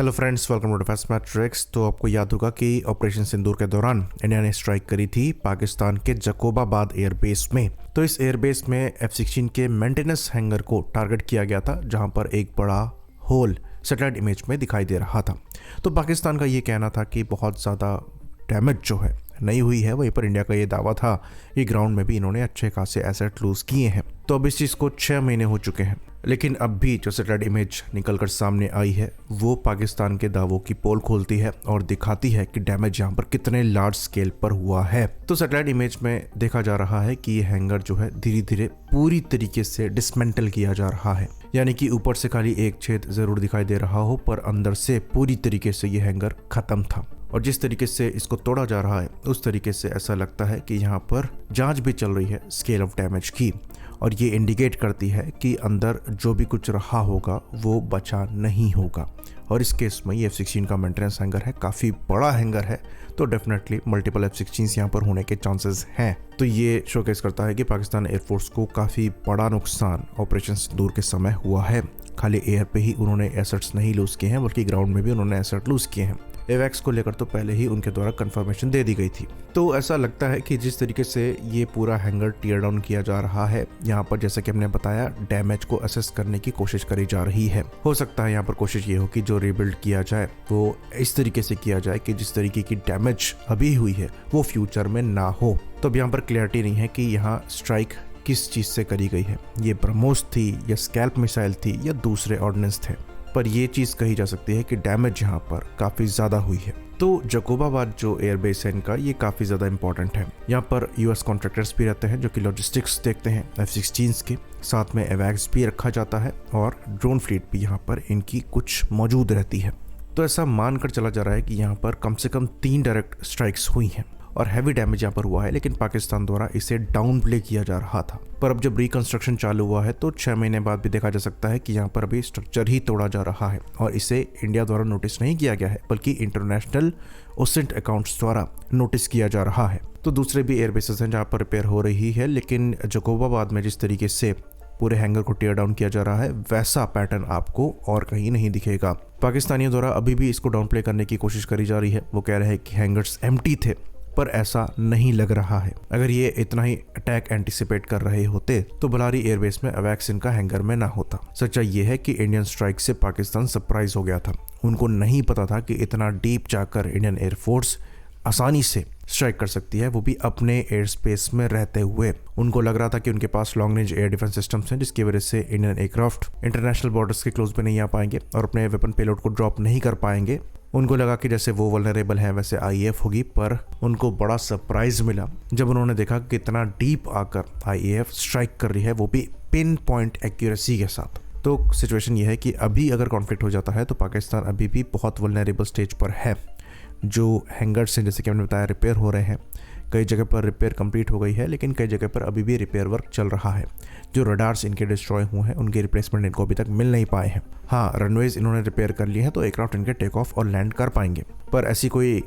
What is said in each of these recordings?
Hello friends, welcome to defence matrix. तो आपको याद होगा कि ऑपरेशन सिंदूर के दौरान इंडिया ने स्ट्राइक करी थी पाकिस्तान के जकोबाबाद एयरबेस में। तो इस एयरबेस में F-16 के मेंटेनेंस हैंगर को टारगेट किया गया था, जहां पर एक बड़ा होल सैटेलाइट इमेज में दिखाई दे रहा था। तो पाकिस्तान का ये कहना था कि बहुत ज़्यादा डैमेज जो है नहीं हुई है। वहीं पर इंडिया का ये दावा था कि ग्राउंड में भी इन्होंने अच्छे खासे एसेट लूज किए हैं। तो अब इस चीज़ को 6 महीने हो चुके हैं, लेकिन अब भी जो सैटेलाइट इमेज निकलकर सामने आई है वो पाकिस्तान के दावों की पोल खोलती है और दिखाती है कि डैमेज यहाँ पर कितने लार्ज स्केल पर हुआ है। तो सैटेलाइट इमेज में देखा जा रहा है कि ये हैंगर जो है धीरे धीरे पूरी तरीके से डिसमेंटल किया जा रहा है, यानी कि ऊपर से खाली एक छेद जरूर दिखाई दे रहा हो, पर अंदर से पूरी तरीके से ये हैंगर खत्म था। और जिस तरीके से इसको तोड़ा जा रहा है उस तरीके से ऐसा लगता है कि यहाँ पर जांच भी चल रही है स्केल ऑफ डैमेज की, और ये इंडिकेट करती है कि अंदर जो भी कुछ रहा होगा वो बचा नहीं होगा। और इस केस में ये F-16 का मेंटेनेंस हैंगर है, काफ़ी बड़ा हैंगर है, तो डेफिनेटली मल्टीपल F-16 यहाँ पर होने के चांसेस हैं। तो ये शोकेस करता है कि पाकिस्तान एयरफोर्स को काफ़ी बड़ा नुकसान ऑपरेशन सिंदूर के समय हुआ है। खाली एयर पे ही उन्होंने एसेट्स नहीं लूज किए हैं, बल्कि ग्राउंड में भी उन्होंने एसेट लूज किए हैं। एवैक्स को लेकर तो पहले ही उनके द्वारा कंफर्मेशन दे दी गई थी। तो ऐसा लगता है कि जिस तरीके से ये पूरा हैंगर टीयर डाउन किया जा रहा है, यहाँ पर जैसे कि हमने बताया डैमेज को असेस करने की कोशिश करी जा रही है। हो सकता है यहाँ पर कोशिश ये हो कि जो रिबिल्ड किया जाए वो इस तरीके से किया जाए कि जिस तरीके की डैमेज अभी हुई है वो फ्यूचर में ना हो। तो अब यहाँ पर क्लैरिटी नहीं है कि यहाँ स्ट्राइक किस चीज से करी गई है, ये ब्रह्मोस थी या स्कैल्प मिसाइल थी या दूसरे ऑर्डिनेंस थे, पर यह चीज कही जा सकती है कि डैमेज यहाँ पर काफी ज्यादा हुई है। तो जकोबाबाद जो एयरबेस है इनका, ये काफी ज्यादा इंपॉर्टेंट है। यहाँ पर यूएस कॉन्ट्रैक्टर्स भी रहते हैं जो कि लॉजिस्टिक्स देखते हैं F-16 के, साथ में एवैक्स भी रखा जाता है और ड्रोन फ्लीट भी यहाँ पर इनकी कुछ मौजूद रहती है। तो ऐसा मानकर चला जा रहा है कि यहाँ पर कम से कम 3 डायरेक्ट स्ट्राइक्स हुई हैं और हैवी डैमेज यहाँ पर हुआ है, लेकिन पाकिस्तान द्वारा इसे डाउन प्ले किया जा रहा था। पर अब जब रिकंस्ट्रक्शन चालू हुआ है तो 6 महीने बाद भी देखा जा सकता है कि यहाँ पर अभी स्ट्रक्चर ही तोड़ा जा रहा है, और इसे इंडिया द्वारा नोटिस नहीं किया गया है, बल्कि इंटरनेशनल ओसेंट अकाउंट्स द्वारा नोटिस किया जा रहा है। तो दूसरे भी एयरबेसेस हैं जहाँ पर रिपेयर हो रही है, लेकिन जकोबाबाद में जिस तरीके से पूरे हैंगर को टीयर डाउन किया जा रहा है वैसा पैटर्न आपको और कहीं नहीं दिखेगा। पाकिस्तानियों द्वारा अभी भी इसको डाउन प्ले करने की कोशिश करी जा रही है। वो कह रहे हैं कि हैंगर्स एम्प्टी थे, पर ऐसा नहीं लग रहा है। अगर ये इतना ही अटैक एंटिसिपेट कर रहे होते तो बलारी एयरबेस में अवैक्स इनका हैंगर में ना होता। सच्चाई ये है कि इंडियन स्ट्राइक से पाकिस्तान सरप्राइज हो गया था। उनको नहीं पता था कि इतना डीप जाकर इंडियन एयरफोर्स आसानी से स्ट्राइक कर सकती है, वो भी अपने एयर स्पेस में रहते हुए। उनको लग रहा था कि उनके पास long range air defence systems हैं, जिसकी वजह से इंडियन एयरक्राफ्ट इंटरनेशनल बॉर्डर्स के क्लोज पे नहीं आ पाएंगे और अपने वेपन पेलोड को ड्रॉप नहीं कर पाएंगे। उनको लगा कि जैसे वो वल्नरेबल है वैसे IAF होगी, पर उनको बड़ा सरप्राइज मिला जब उन्होंने देखा कि कितना डीप आकर IAF स्ट्राइक कर रही है, वो भी पिन पॉइंट एक्यूरेसी के साथ। तो सिचुएशन ये है कि अभी अगर कॉन्फ्लिक्ट हो जाता है तो पाकिस्तान अभी भी बहुत वल्नरेबल स्टेज पर है। जो हैंगर्स हैं जैसे कि हमने बताया रिपेयर हो रहे हैं, कई जगह पर रिपेयर कंप्लीट हो गई है, लेकिन कई जगह पर अभी भी रिपेयर वर्क चल रहा है। जो रडार्स इनके डिस्ट्रॉय हुए हैं उनके रिप्लेसमेंट इनको अभी तक मिल नहीं पाए हैं। हाँ, रनवेज इन्होंने रिपेयर कर लिए हैं तो एयरक्राफ्ट इनके टेक ऑफ और लैंड कर पाएंगे, पर ऐसी कोई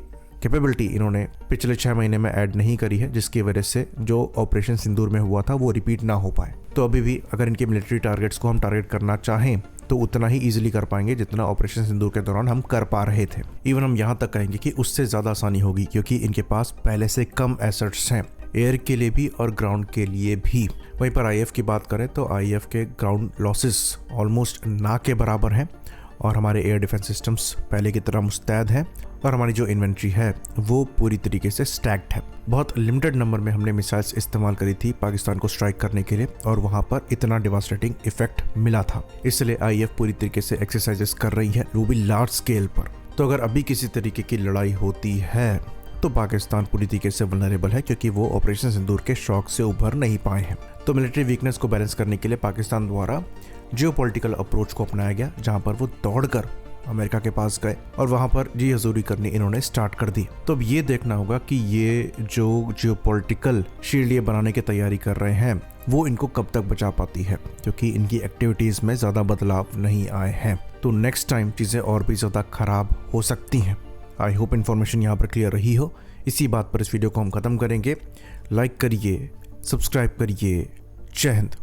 कैपेबिलिटी इन्होंने पिछले 6 महीने में ऐड नहीं करी है, जिसकी वजह से जो ऑपरेशन सिंदूर में हुआ था वो रिपीट ना हो पाए। तो अभी भी अगर इनके मिलिट्री टारगेट्स को हम टारगेट करना चाहें तो उतना ही इजीली कर पाएंगे जितना ऑपरेशन सिंदूर के दौरान हम कर पा रहे थे। इवन हम यहाँ तक कहेंगे कि उससे ज़्यादा आसानी होगी, क्योंकि इनके पास पहले से कम एसेट्स हैं, एयर के लिए भी और ग्राउंड के लिए भी। वहीं पर IAF की बात करें तो IAF के ग्राउंड लॉसेस ऑलमोस्ट ना के बराबर हैं, और हमारे एयर डिफेंस सिस्टम्स पहले की तरह मुस्तैद हैं, और हमारी जो इन्वेंट्री है वो पूरी तरीके से स्टैक्ड है। बहुत लिमिटेड नंबर में हमने मिसाइल्स इस्तेमाल करी थी पाकिस्तान को स्ट्राइक करने के लिए, और वहाँ पर इतना डिवास्टेटिंग इफेक्ट मिला था। इसलिए IAF पूरी तरीके से एक्सरसाइजेस कर रही है, वो भी लार्ज स्केल पर। तो अगर अभी किसी तरीके की लड़ाई होती है तो पाकिस्तान पूरी तरीके से वल्नरेबल है, क्योंकि वो ऑपरेशन सिंदूर के शॉक से उभर नहीं पाए हैं। तो मिलिट्री वीकनेस को बैलेंस करने के लिए पाकिस्तान द्वारा जियोपॉलिटिकल अप्रोच को अपनाया गया, जहां पर वो दौड़कर अमेरिका के पास गए और वहां पर जी हजूरी करनी इन्होंने स्टार्ट कर दी। तो अब ये देखना होगा कि ये जो जियोपॉलिटिकल शील्ड ये बनाने की तैयारी कर रहे हैं वो इनको कब तक बचा पाती है, क्योंकि इनकी एक्टिविटीज में ज्यादा बदलाव नहीं आए हैं। तो नेक्स्ट टाइम चीजें और भी ज्यादा खराब हो सकती हैं। आई होप इन्फॉर्मेशन यहाँ पर क्लियर रही हो। इसी बात पर इस वीडियो को हम खत्म करेंगे। लाइक करिए, सब्सक्राइब करिए। जय हिंद।